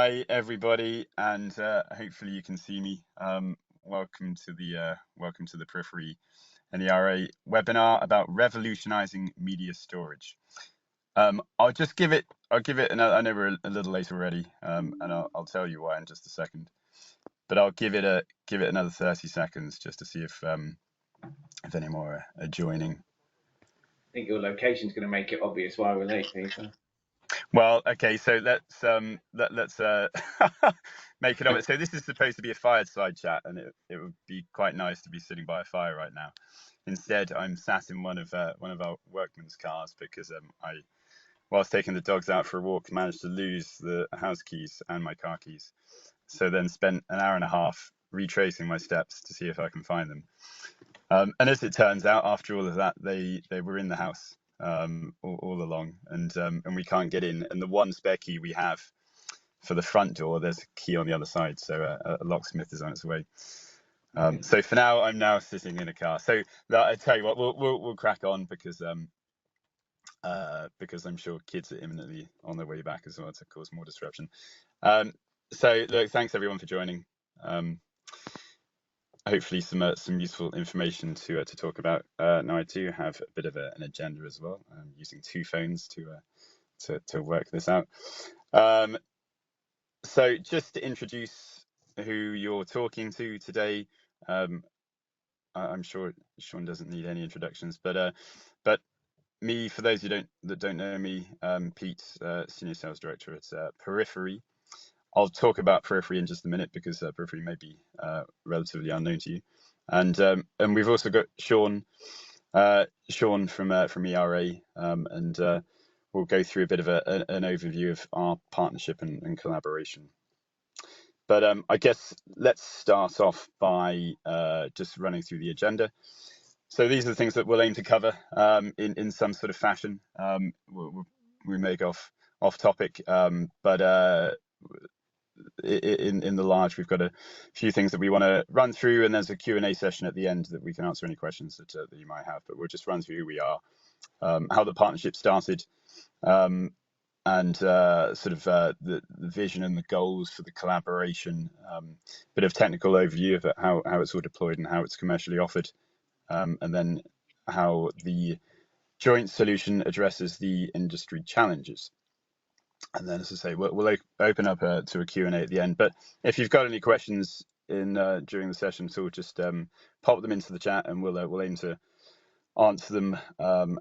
Hi everybody, and hopefully you can see me. Welcome to the Periphery NERA webinar about revolutionizing media storage. I'll give it another. I know we're a little late already, and I'll tell you why in just a second. But I'll give it another 30 seconds just to see if any more are joining. I think your location's going to make it obvious why we're late, Peter. Well, okay, so let's make it obvious. So this is supposed to be a fireside chat, and it would be quite nice to be sitting by a fire right now. Instead, I'm sat in one of our workmen's cars because whilst taking the dogs out for a walk, managed to lose the house keys and my car keys. So then spent an hour and a half retracing my steps to see if I can find them. And as it turns out, after all of that, they were in the house all along, and we can't get in. And the one spare key we have for the front door, there's a key on the other side, so a locksmith is on its way. So for now, I'm now sitting in a car. So I tell you what, we'll crack on because I'm sure kids are imminently on their way back as well to cause more disruption. So look, thanks everyone for joining. Hopefully some useful information to talk about. Now I do have a bit of an agenda as well. I'm using two phones to work this out. So just to introduce who you're talking to today, I'm sure Sean doesn't need any introductions, but me, for those that don't know me, Pete, Senior Sales Director at Perifery. I'll talk about Perifery in just a minute because Perifery may be relatively unknown to you, and we've also got Sean from ERA, and we'll go through a bit of an overview of our partnership and collaboration. But I guess let's start off by just running through the agenda. So these are the things that we'll aim to cover in some sort of fashion. We may go off topic, but in the large, we've got a few things that we want to run through, and there's a Q&A session at the end that we can answer any questions that you might have. But we'll just run through who we are, how the partnership started, and sort of the vision and the goals for the collaboration, bit of technical overview of how it's all deployed and how it's commercially offered, and then how the joint solution addresses the industry challenges. And then, as I say, we'll open up to a Q&A at the end. But if you've got any questions during the session, so just pop them into the chat, and we'll aim to answer them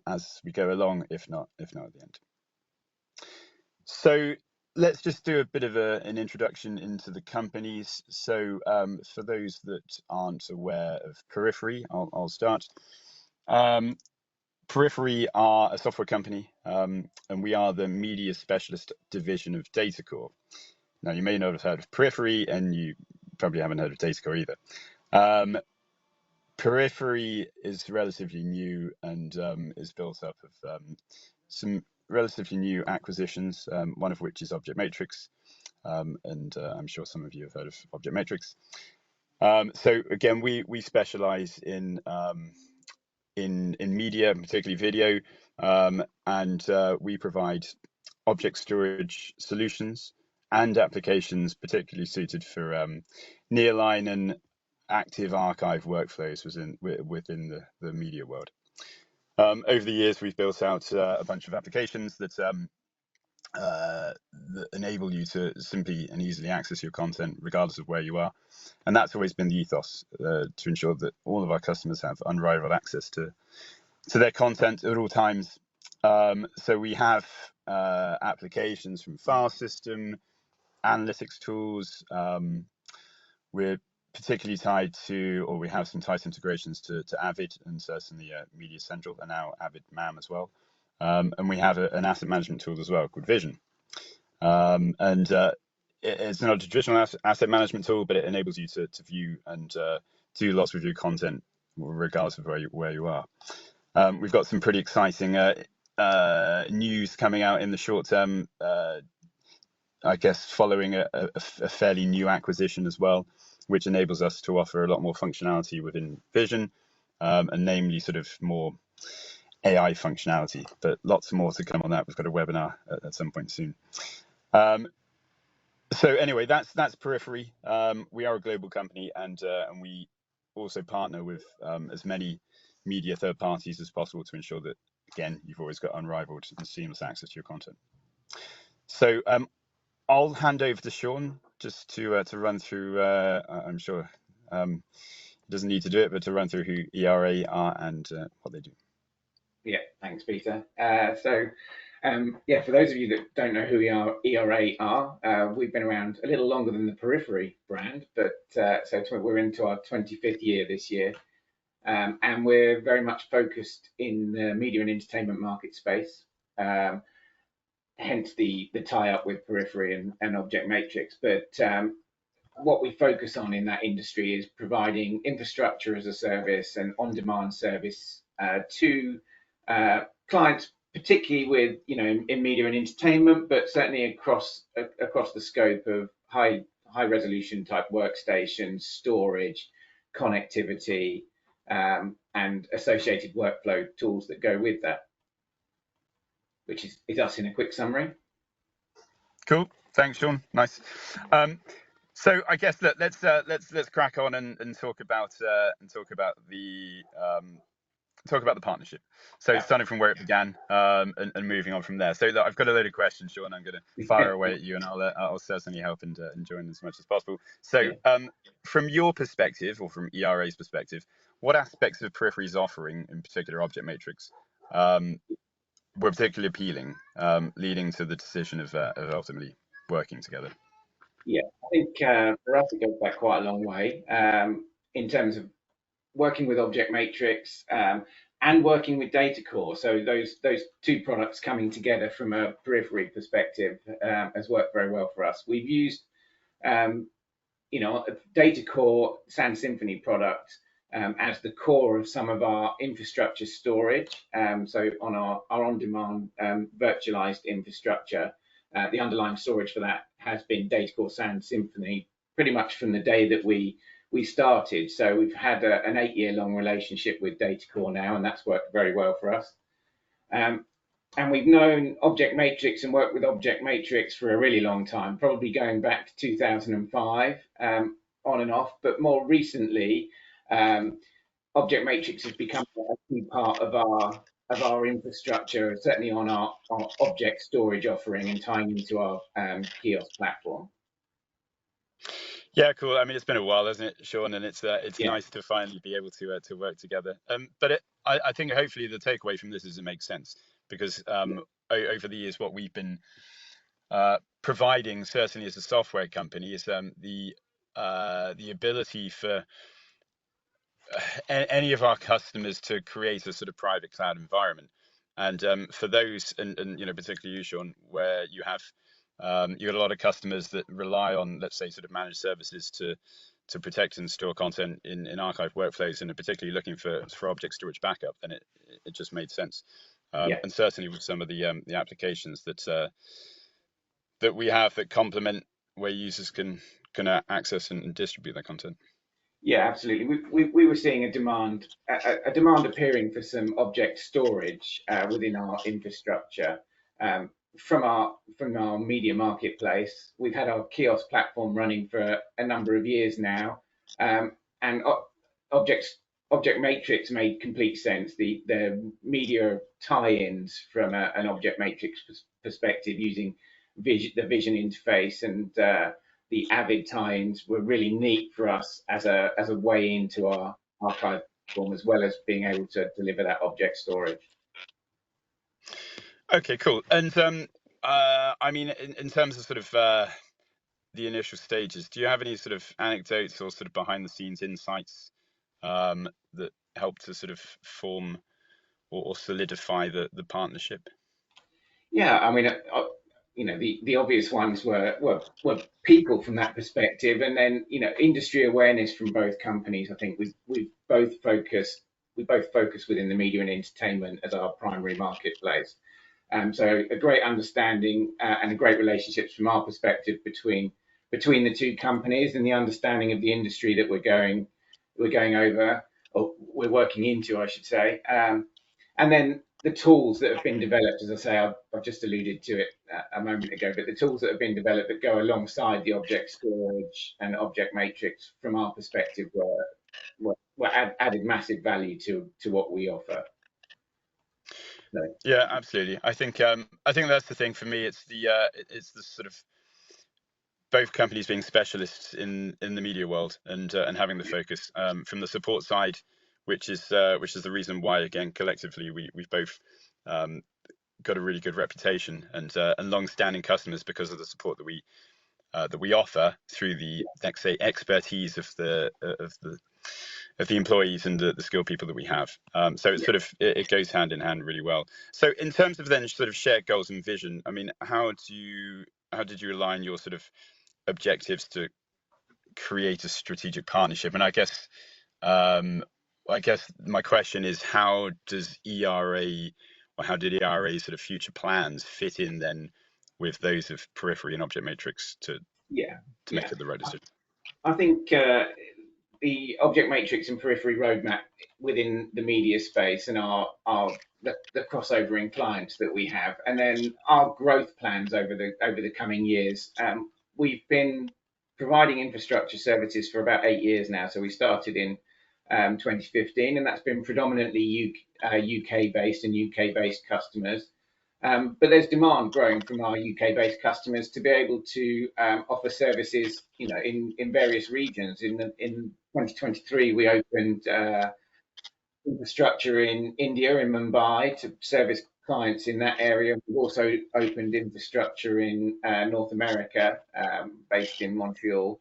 as we go along. If not at the end. So let's just do a bit of an introduction into the companies. So for those that aren't aware of Perifery, I'll start. Perifery are a software company, and we are the media specialist division of Datacore. Now, you may not have heard of Perifery, and you probably haven't heard of Datacore either. Perifery is relatively new and is built up of some relatively new acquisitions, one of which is Object Matrix, and I'm sure some of you have heard of Object Matrix. So again, we specialize in media, particularly video, and we provide object storage solutions and applications particularly suited for nearline and active archive workflows within the media world. Over the years, we've built out a bunch of applications that enable you to simply and easily access your content regardless of where you are. And that's always been the ethos, to ensure that all of our customers have unrivaled access to their content at all times. So we have applications from file system, analytics tools. We're particularly tied to, or we have some tight integrations to Avid and certainly Media Central, and now Avid MAM as well. And we have an asset management tool as well called Vision. And it's not a traditional asset management tool, but it enables you to view and do lots of your content regardless of where you are. We've got some pretty exciting news coming out in the short term, I guess following a fairly new acquisition as well, which enables us to offer a lot more functionality within Vision, and namely sort of more AI functionality, but lots more to come on that. We've got a webinar at some point soon. So anyway, that's Perifery. We are a global company, and we also partner with as many media third parties as possible to ensure that, again, you've always got unrivaled and seamless access to your content. So I'll hand over to Sean just to run through. I'm sure he doesn't need to do it, but to run through who ERA are and what they do. Yeah, thanks, Peter. For those of you that don't know who ERA are, we've been around a little longer than the Perifery brand, but we're into our 25th year this year, and we're very much focused in the media and entertainment market space. Hence the tie-up with Perifery and Object Matrix. But what we focus on in that industry is providing infrastructure as a service and on-demand service to clients, particularly with in media and entertainment, but certainly across the scope of high resolution type workstations, storage, connectivity, and associated workflow tools that go with that, which is us in a quick summary. Cool. Thanks, Sean. Nice. So I guess let's crack on and talk about the partnership. So starting from where it began and moving on from there. So look, I've got a load of questions, Sean. I'm going to fire away at you, and I'll certainly help and join as much as possible. So from your perspective, or from ERA's perspective, what aspects of Perifery's offering, in particular Object Matrix, were particularly appealing, leading to the decision of ultimately working together? Yeah, I think for us it goes back quite a long way in terms of working with Object Matrix and working with Data Core. So those two products coming together from a Perifery perspective has worked very well for us. We've used a Data Core Sound Symphony product as the core of some of our infrastructure storage. So on our on-demand virtualized infrastructure, the underlying storage for that has been Data Core Sound Symphony pretty much from the day that we started. So we've had an 8-year-long relationship with Data Core now, and that's worked very well for us. And we've known Object Matrix and worked with Object Matrix for a really long time, probably going back to 2005, on and off. But more recently, Object Matrix has become a key part of our infrastructure, certainly on our object storage offering and tying into our Coeus platform. Yeah, cool. I mean, it's been a while, hasn't it, Sean? And it's nice to finally be able to work together. But I think hopefully the takeaway from this is it makes sense, because over the years, what we've been providing, certainly as a software company, is the ability for any of our customers to create a sort of private cloud environment. And for those, and particularly you, Sean, where you have you got a lot of customers that rely on, let's say, sort of managed services to protect and store content in archive workflows, and are particularly looking for object storage backup, then it just made sense. And certainly with some of the applications that we have that complement where users can access and distribute their content. Yeah, absolutely. We were seeing a demand appearing for some object storage within our infrastructure. From our media marketplace, we've had our Coeus platform running for a number of years now, and Object Matrix made complete sense. The media tie-ins from an Object Matrix perspective, using the Vision interface and the Avid tie-ins, were really neat for us as a way into our archive platform, as well as being able to deliver that object storage. Okay, cool. And I mean, in terms of sort of the initial stages, do you have any sort of anecdotes or sort of behind the scenes insights that help to sort of form or solidify the partnership? Yeah, I mean, the obvious ones were people from that perspective, and then industry awareness from both companies. I think we both focus within the media and entertainment as our primary marketplace. So a great understanding and a great relationships from our perspective between the two companies, and the understanding of the industry that we're going over, or we're working into, I should say. And then the tools that have been developed, as I say, I've just alluded to it a moment ago, but the tools that have been developed that go alongside the object storage and object matrix, from our perspective, added massive value to what we offer. So, Yeah, absolutely. I think that's the thing for me. It's the sort of both companies being specialists in the media world and having the focus from the support side, which is the reason why, again, collectively we've both got a really good reputation and long-standing customers because of the support that we offer through the, let's say, expertise of the employees and the skilled people that we have. So it's yeah. sort of it goes hand in hand really well. So in terms of then sort of shared goals and vision, I mean, how did you align your sort of objectives to create a strategic partnership? And um, I guess my question is, how does ERA or how did ERA sort of future plans fit in then with those of Periphery and Object Matrix Yeah, to yeah. make it the right decision? I think the object matrix and periphery roadmap within the media space and the crossover in clients that we have, and then our growth plans over the coming years. We've been providing infrastructure services for about 8 years now. So we started in 2015, and that's been predominantly UK based and UK based customers. But there's demand growing from our UK-based customers to be able to offer services, in various regions. In 2023, we opened infrastructure in India, in Mumbai, to service clients in that area. We've also opened infrastructure in North America, based in Montreal.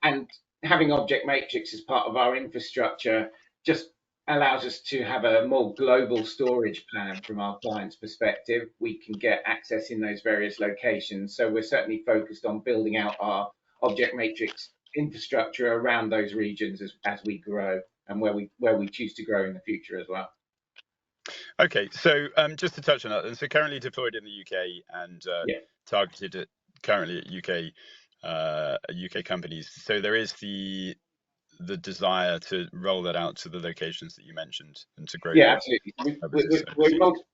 And having Object Matrix as part of our infrastructure just allows us to have a more global storage plan from our client's perspective. We can get access in those various locations. So we're certainly focused on building out our Object Matrix infrastructure around those regions as we grow and where we choose to grow in the future as well. Okay, so just to touch on that, and so currently deployed in the UK and Yeah. targeted at currently at UK companies. So there is the desire to roll that out to the locations that you mentioned and to grow Yeah, your absolutely. business We're overseas.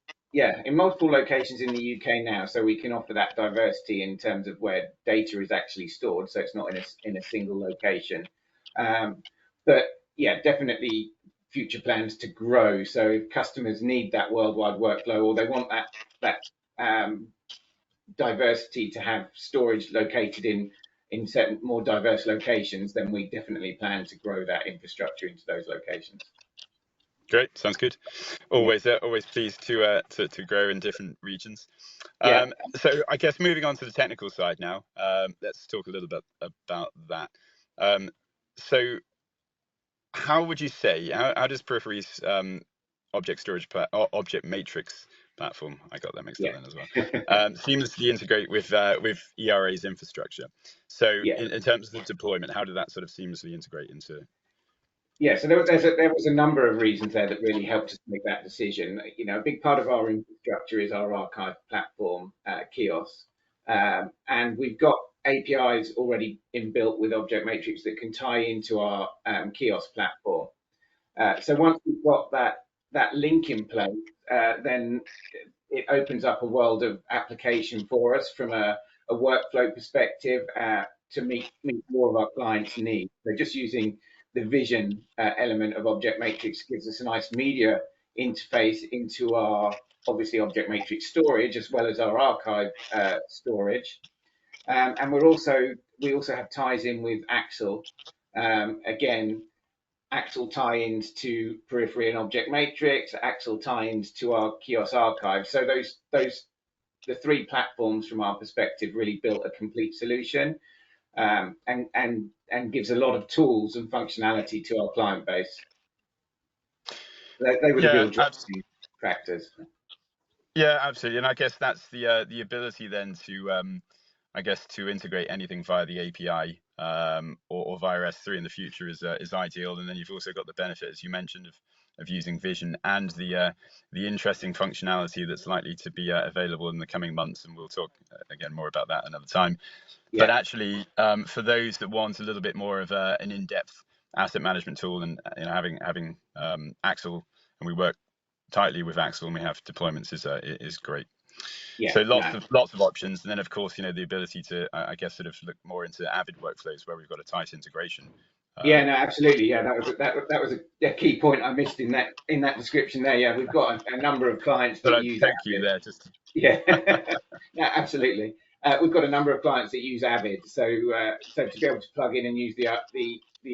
in multiple locations in the UK now, so we can offer that diversity in terms of where data is actually stored, so it's not in a single location. But yeah, definitely future plans to grow. So if customers need that worldwide workflow, or they want that diversity to have storage located in certain more diverse locations, then we definitely plan to grow that infrastructure into those locations. Great, sounds good. Yeah. Always pleased to grow in different regions. Yeah. So I guess moving on to the technical side now, let's talk a little bit about that. Um, so how would you say how does Periphery's object matrix platform, I got that mixed up Yeah. then as well, seamlessly integrate with ERA's infrastructure? So Yeah. in terms of the deployment, how did that sort of seamlessly integrate into? Yeah, so there was a number of reasons there that really helped us make that decision. A big part of our infrastructure is our archive platform, Coeus, and we've got APIs already inbuilt with Object Matrix that can tie into our Coeus platform. So once we've got that link in place, then it opens up a world of application for us from a workflow perspective, to meet more of our clients' needs. So just using the vision element of Object Matrix gives us a nice media interface into our, obviously, Object Matrix storage as well as our archive storage. And we also have ties in with Axle. Again, Axle tie-ins to Periphery and Object Matrix, Axle tie-ins to our Coeus archive. So the three platforms from our perspective really built a complete solution, and gives a lot of tools and functionality to our client base. They were the Yeah, real driving factors. yeah, absolutely. And I guess that's the ability then to I guess to integrate anything via the API or via S3 in the future is ideal. And then you've also got the benefit, as you mentioned, of using Vision and the interesting functionality that's likely to be available in the coming months. And we'll talk again more about that another time. But Yeah, actually, for those that want a little bit more of an in-depth asset management tool, and having Axel, and we work tightly with Axel and we have deployments is great. Yeah, So no, lots of options, and then of course the ability to I guess sort of look more into Avid workflows where we've got a tight integration. yeah, no, absolutely. Yeah, that was a key point I missed in that description there. Yeah, we've got a number of clients But that I use poke you Avid. there just. Yeah, yeah, absolutely. We've got a number of clients that use Avid, so to be able to plug in and use the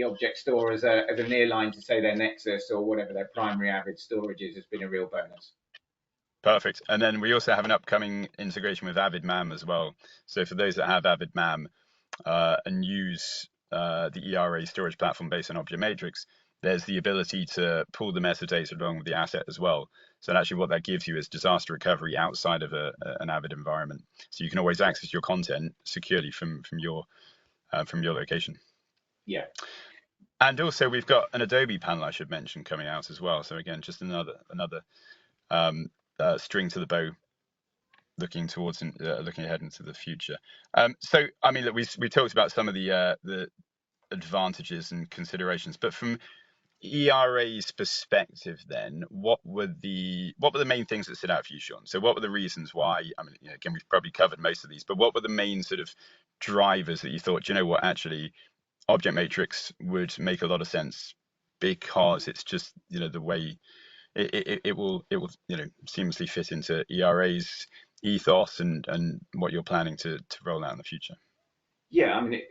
object store as a nearline to say their Nexus or whatever their primary Avid storage is has been a real bonus. Perfect. And then we also have an upcoming integration with Avid MAM as well. So for those that have Avid MAM and use the ERA storage platform based on Object Matrix, there's the ability to pull the metadata along with the asset as well. So actually what that gives you is disaster recovery outside of an Avid environment. So you can always access your content securely from your location. Yeah. And also we've got an Adobe panel I should mention coming out as well. So again, just another string to the bow, looking ahead into the future. So I mean, look, we talked about some of the advantages and considerations, but from ERA's perspective, then what were the main things that stood out for you, Sean? So what were the reasons why? I mean, again, we've probably covered most of these, but what were the main sort of drivers that you thought, you know what, actually, Object Matrix would make a lot of sense because it's just the way it will seamlessly fit into ERA's ethos and what you're planning to roll out in the future. Yeah, I mean,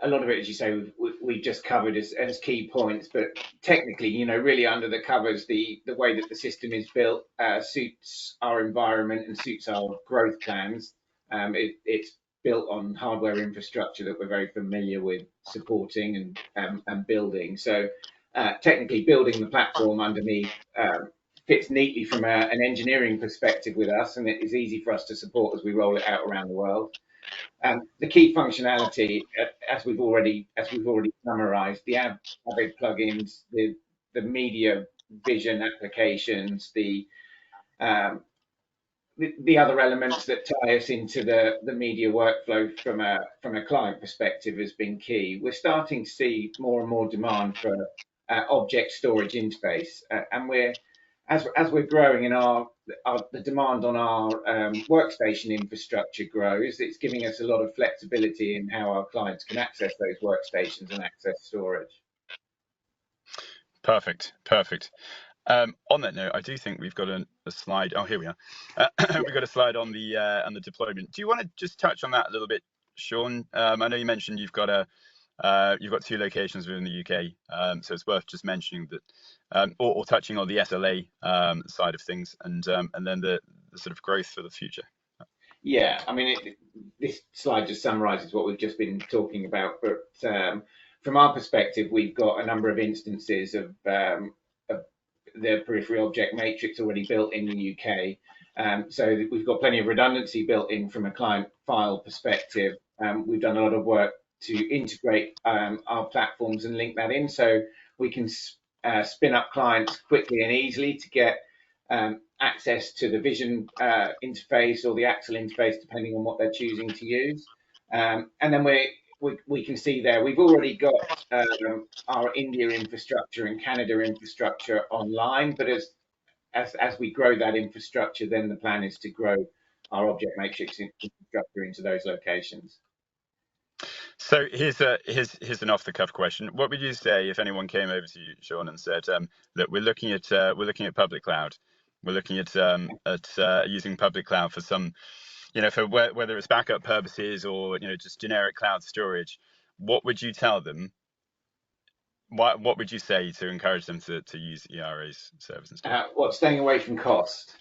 a lot of it, as you say, we've just covered as key points, but technically, really under the covers, the way that the system is built suits our environment and suits our growth plans. It's built on hardware infrastructure that we're very familiar with supporting and building. So technically, building the platform underneath fits neatly from an engineering perspective with us, and it is easy for us to support as we roll it out around the world. The key functionality, as we've already summarised, the Avid plugins, the media vision applications, um, the other elements that tie us into the media workflow from a client perspective has been key. We're starting to see more and more demand for object storage interface, and as we're growing in the demand on our workstation infrastructure grows, it's giving us a lot of flexibility in how our clients can access those workstations and access storage. Perfect. On that note, I do think we've got a slide. Oh, here we are. We've got a slide on the deployment. Do you want to just touch on that a little bit, Sean? I know you mentioned you've got two locations within the UK, so it's worth just mentioning that, or touching on the SLA side of things, and then the sort of growth for the future. Yeah, I mean, this slide just summarises what we've just been talking about, but from our perspective, we've got a number of instances of the periphery object matrix already built in the UK. So we've got plenty of redundancy built in from a client file perspective. We've done a lot of work to integrate our platforms and link that in so we can spin up clients quickly and easily to get access to the vision interface or the Axel interface, depending on what they're choosing to use. And then we can see there we've already got our India infrastructure and Canada infrastructure online, but as we grow that infrastructure, then the plan is to grow our object matrix infrastructure into those locations. So here's an off the cuff question. What would you say if anyone came over to you, Sean, and said, "Look, we're looking at public cloud. We're looking at using public cloud for some, for whether it's backup purposes or just generic cloud storage." What would you tell them? What would you say to encourage them to use ERA's service and stuff? Staying away from cost.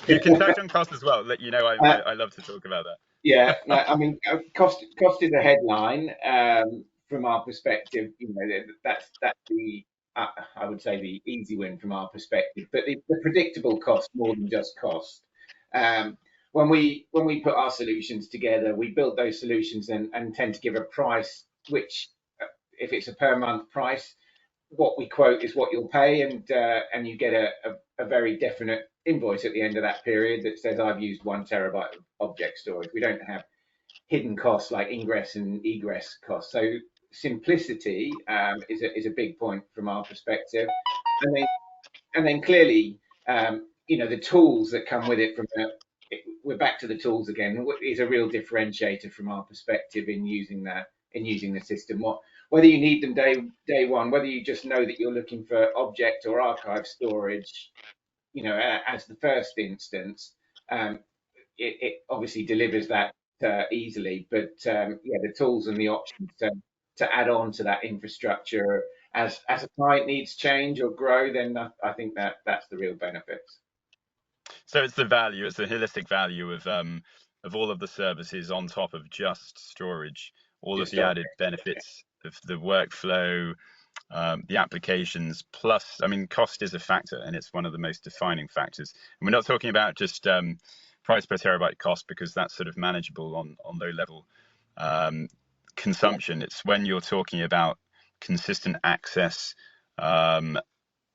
You can touch on cost as well. I love to talk about that. Yeah, no, I mean, cost is a headline from our perspective. That's the I would say the easy win from our perspective, but the predictable cost more than just cost. When we put our solutions together, we build those solutions and tend to give a price, which if it's a per month price, what we quote is what you'll pay, and you get a very definite invoice at the end of that period that says I've used 1 terabyte of object storage. We don't have hidden costs like ingress and egress costs. So simplicity is a big point from our perspective. then clearly, the tools that come with it we're back to the tools again, is a real differentiator from our perspective in using the system. Whether you need them day one, whether you just know that you're looking for object or archive storage, as the first instance, um, it obviously delivers that easily. But the tools and the options to add on to that infrastructure as a client needs change or grow, then I think that's the real benefits. So it's the value, it's the holistic value of all of the services on top of just storage, all of Just the on. added benefits of the workflow, the applications. Plus, I mean, cost is a factor, and it's one of the most defining factors. And we're not talking about just price per terabyte cost, because that's sort of manageable on low level consumption. It's when you're talking about consistent access,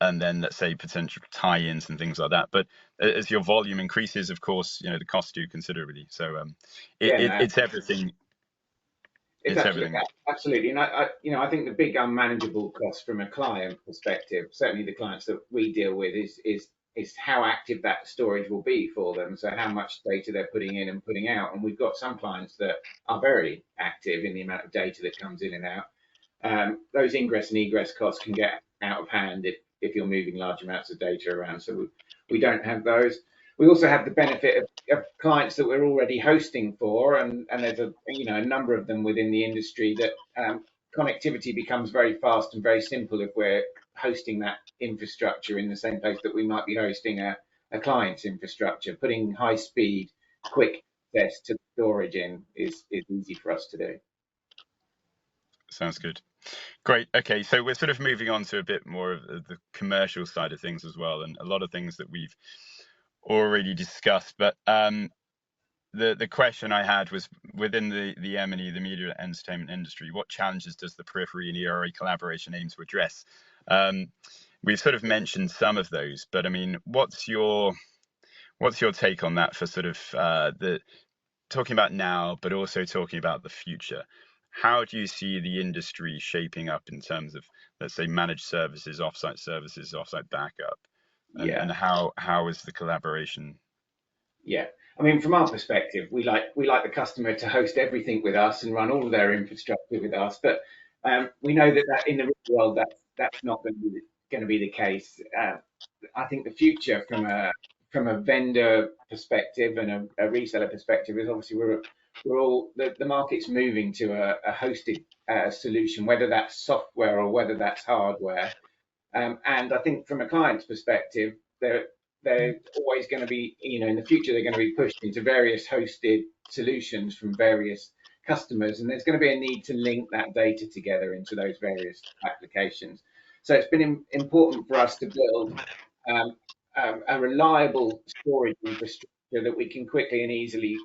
and then let's say potential tie-ins and things like that. But as your volume increases, of course, the costs do considerably. So No, it's everything. it's It's everything. absolutely, and I think the big unmanageable cost from a client perspective, certainly the clients that we deal with, is how active that storage will be for them. So how much data they're putting in and putting out. And we've got some clients that are very active in the amount of data that comes in and out. Those ingress and egress costs can get out of hand if you're moving large amounts of data around. So we don't have those. We also have the benefit of clients that we're already hosting for, and there's a number of them within the industry that connectivity becomes very fast and very simple if we're hosting that infrastructure in the same place that we might be hosting a client's infrastructure. Putting high speed, quick access to storage in is easy for us to do. Sounds good. Great. Okay, so we're sort of moving on to a bit more of the commercial side of things as well, and a lot of things that we've already discussed. But the question I had was, within the M&E, the media and entertainment industry, what challenges does the Periphery and ERA collaboration aim to address? We've sort of mentioned some of those, but I mean, what's your take on that, for sort of the talking about now, but also talking about the future? How do you see the industry shaping up in terms of, let's say, managed services, offsite backup, Yeah. and how is the collaboration? Yeah. I mean, from our perspective, we like the customer to host everything with us and run all of their infrastructure with us. But we know that in the real world, that's not going to be the case. I think the future from a vendor perspective and a reseller perspective is, obviously, we're all the market's moving to a hosted solution, whether that's software or whether that's hardware. And I think from a client's perspective, they're always going to be, in the future, they're going to be pushed into various hosted solutions from various customers, and there's going to be a need to link that data together into those various applications. So it's been important for us to build a reliable storage infrastructure that we can quickly and easily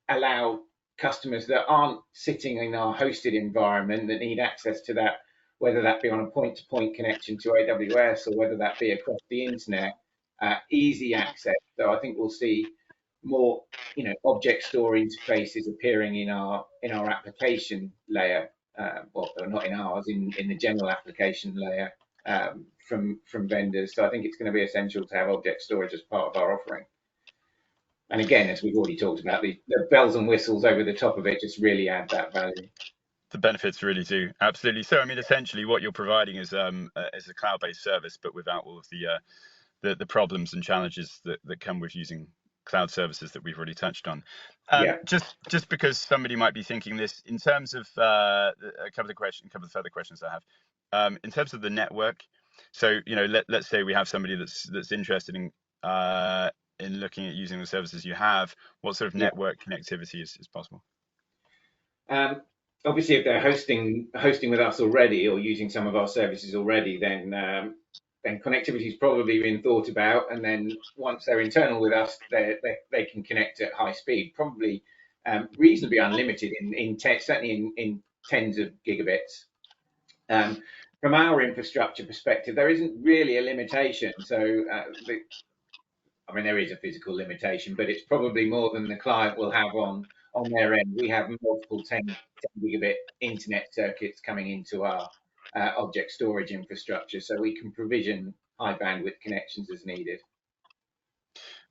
allow customers that aren't sitting in our hosted environment, that need access to that, whether that be on a point-to-point connection to AWS or whether that be across the internet, easy access. So I think we'll see more, object store interfaces appearing in our application layer, well, not in ours, in the general application layer, from vendors. So I think it's going to be essential to have object storage as part of our offering. And again, as we've already talked about, the bells and whistles over the top of it just really add that value. The benefits really do, absolutely. So I mean, essentially, what you're providing is a cloud-based service, but without all of the problems and challenges that come with using cloud services that we've already touched on. Yeah. Just because somebody might be thinking this, in terms of a couple of further questions I have, in terms of the network. So let's say we have somebody that's interested in looking at using the services you have. What sort of Yeah. network connectivity is possible? Um, Obviously, if they're hosting with us already or using some of our services already, then connectivity has probably been thought about. And then once they're internal with us, they can connect at high speed, probably reasonably unlimited certainly in tens of gigabits. From our infrastructure perspective, there isn't really a limitation. So I mean, there is a physical limitation, but it's probably more than the client will have on their end. We have multiple 10 gigabit internet circuits coming into our object storage infrastructure, so we can provision high bandwidth connections as needed.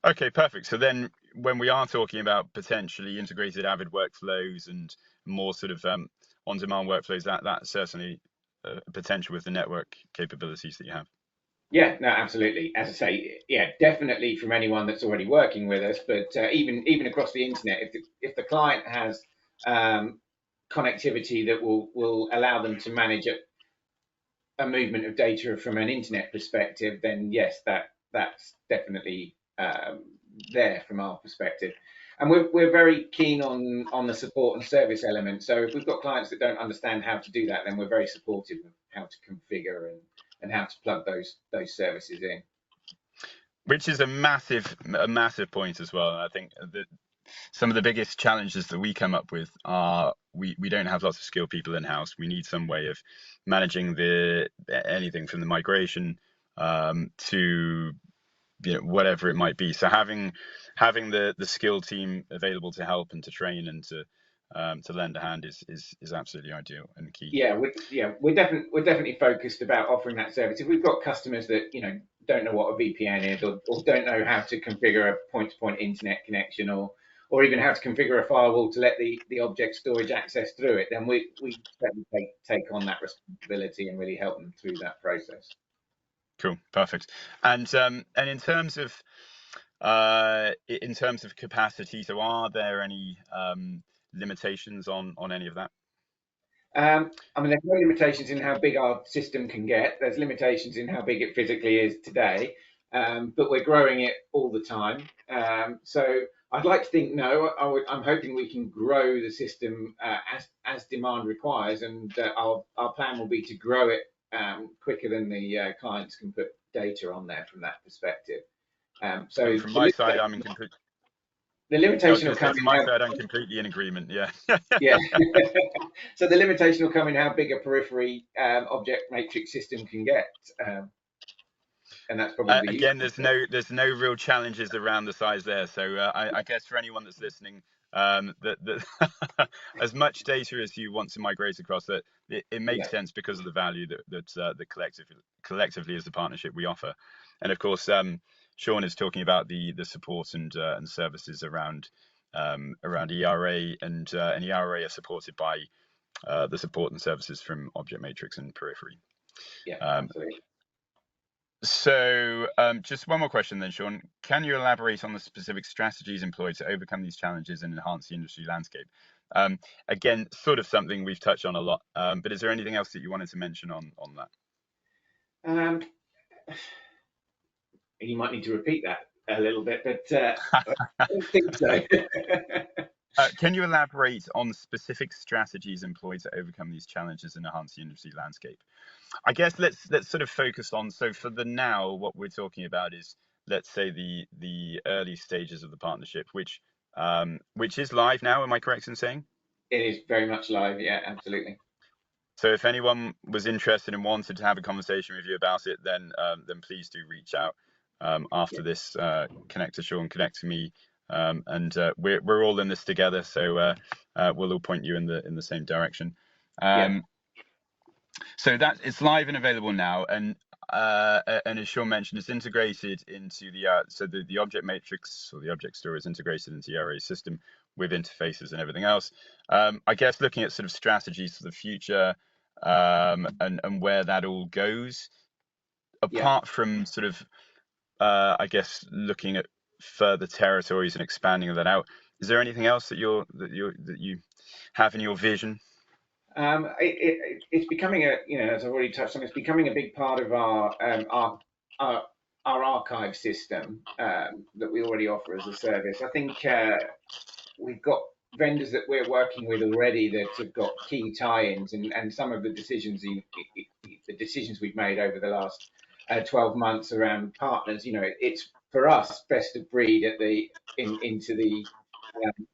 Okay, perfect. So then when we are talking about potentially integrated Avid workflows and more sort of on-demand workflows, that's certainly a potential with the network capabilities that you have. Yeah, no, absolutely. As I say, yeah, definitely from anyone that's already working with us, but even across the internet, if the client has connectivity that will allow them to manage a movement of data from an internet perspective, then yes, that's definitely there from our perspective. And we're very keen on the support and service element. So if we've got clients that don't understand how to do that, then we're very supportive of how to configure and how to plug those services in. Which is a massive point as well. I think that some of the biggest challenges that we come up with are we don't have lots of skilled people in house. We need some way of managing anything from the migration to whatever it might be. So having the skilled team available to help and to train and to lend a hand is absolutely ideal and key. Yeah, we're definitely focused about offering that service. If we've got customers that don't know what a VPN is, or don't know how to configure a point-to-point internet connection, or even how to configure a firewall to let the object storage access through it, then we certainly take on that responsibility and really help them through that process. Cool, perfect. And in terms of capacity, so are there any limitations on any of that? I mean, there's no limitations in how big our system can get. There's limitations in how big it physically is today, but we're growing it all the time. So I'd like to think no. I'm hoping we can grow the system as demand requires, and our plan will be to grow it quicker than the clients can put data on there from that perspective. So From my side, I'm in complete. the I was limitation going will to say, come from in my how side, I'm completely in agreement. Yeah. yeah. So the limitation will come in how big a periphery object matrix system can get, and that's probably the use. Again, there's no real challenges around the size there. So I guess for anyone that's listening, that as much data as you want to migrate across, that it makes Yeah, sense because of the value that collectively as the partnership we offer. And of course, Sean is talking about the support and services around ERA, and ERA are supported by the support and services from Object Matrix and Perifery. yeah, Um, absolutely. so, just one more question then, Sean. Can you elaborate on the specific strategies employed to overcome these challenges and enhance the industry landscape? Again, sort of something we've touched on a lot, but is there anything else that you wanted to mention on that? Um, you might need to repeat that a little bit, but I don't think so. Can you elaborate on specific strategies employed to overcome these challenges and enhance the industry landscape? I guess let's sort of focus on, so for the now, what we're talking about is, let's say, the early stages of the partnership, which is live now. Am I correct in saying? It is very much live. Yeah, absolutely. So if anyone was interested and wanted to have a conversation with you about it, then please do reach out after Yeah, this. Connect to Sean, connect to me, and we're all in this together. So we'll all point you in the same direction. yeah, So that it's live and available now, and as Sean mentioned, it's integrated into the object matrix, or the object store, is integrated into the array system with interfaces and everything else. I guess looking at sort of strategies for the future, and where that all goes, yeah. apart from sort of I guess looking at further territories and expanding that out, is there anything else that you have in your vision? It's becoming as I've already touched on, it's becoming a big part of our, our archive system that we already offer as a service. I think we've got vendors that we're working with already that have got key tie-ins, and some of the decisions we've made over the last 12 months around partners. It's for us best of breed into the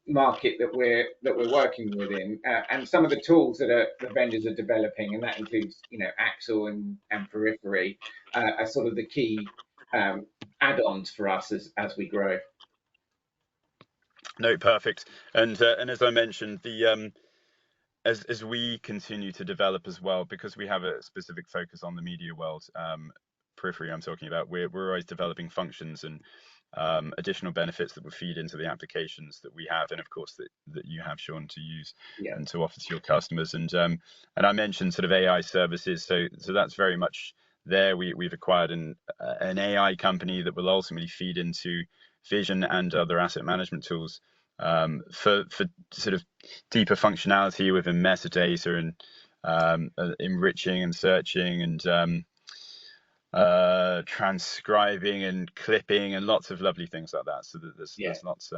market that we're working within, and some of the tools that the vendors are developing, and that includes Axle and Periphery, are sort of the key add-ons for us as we grow. No, perfect. And as I mentioned, the as we continue to develop as well, because we have a specific focus on the media world, Perifery I'm talking about, we're always developing functions and additional benefits that will feed into the applications that we have, and of course that you have, Sean, to use Yeah. and to offer to your customers. And I mentioned sort of AI services, so that's very much there. We've acquired an AI company that will ultimately feed into Vision and other asset management tools for sort of deeper functionality within metadata and enriching and searching and transcribing and clipping and lots of lovely things like that. So there's lots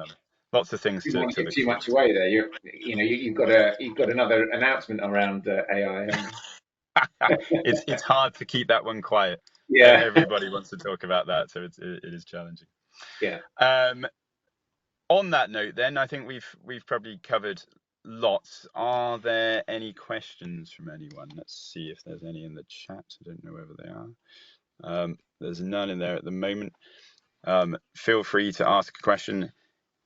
of things You to don't want to give look too forward much away there. You've got another announcement around AI, haven't you? to. It's hard to keep that one quiet. Yeah. Everybody wants to talk about that, so it is challenging. Yeah. On that note, then I think we've probably covered lots. Are there any questions from anyone? Let's see if there's any in the chat. I don't know whether they are. There's none in there at the moment. Feel free to ask a question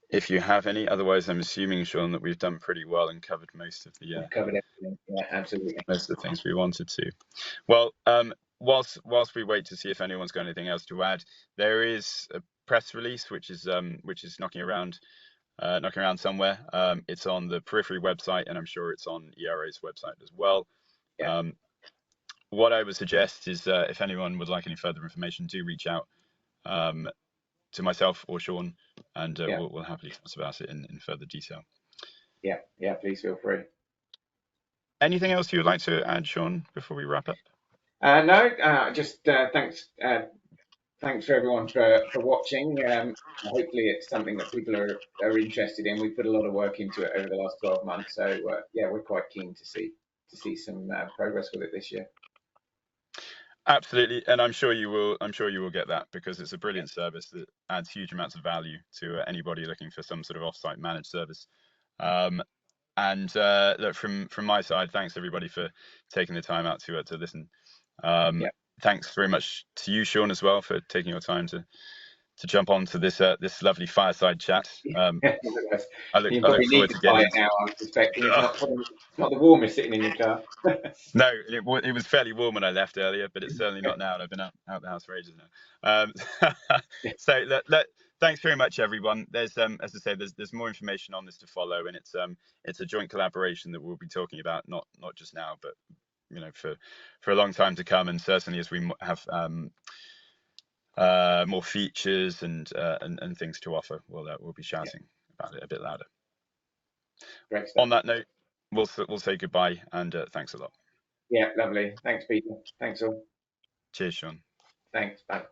if you have any. Otherwise, I'm assuming, Sean, that we've done pretty well and covered most of the We've covered everything. Yeah, absolutely. most of the things we wanted to. Well, whilst we wait to see if anyone's got anything else to add, there is a press release which is knocking around somewhere. It's on the Perifery website, and I'm sure it's on ERA's website as well. Yeah. What I would suggest is if anyone would like any further information, do reach out to myself or Sean, and Yeah. we'll happily discuss about it in further detail. Yeah. Yeah. Please feel free. Anything else you would like to add, Sean, before we wrap up? No, just thanks. Thanks for everyone for watching. Hopefully, it's something that people are interested in. We've put a lot of work into it over the last 12 months, so yeah, we're quite keen to see some progress with it this year. Absolutely, and I'm sure you will. I'm sure you will get that, because it's a brilliant service that adds huge amounts of value to anybody looking for some sort of off-site managed service. And look, from my side, thanks everybody for taking the time out to listen. Yeah. Thanks very much to you, Sean, as well, for taking your time to jump on to this lovely fireside chat. I You look probably need forward to to buy getting it into. now. I'm suspecting it's not the warmest sitting in your car. No, it was fairly warm when I left earlier, but it's certainly not now. And I've been out the house for ages now. So thanks very much, everyone. There's as I say, there's more information on this to follow, and it's a joint collaboration that we'll be talking about, not just now, but for a long time to come, and certainly as we have more features and things to offer, we'll be shouting about it a bit louder. Great stuff. On that note, we'll say goodbye, and thanks a lot. Yeah, lovely. Thanks, Peter. Thanks all. Cheers, Sean. Thanks. Bye.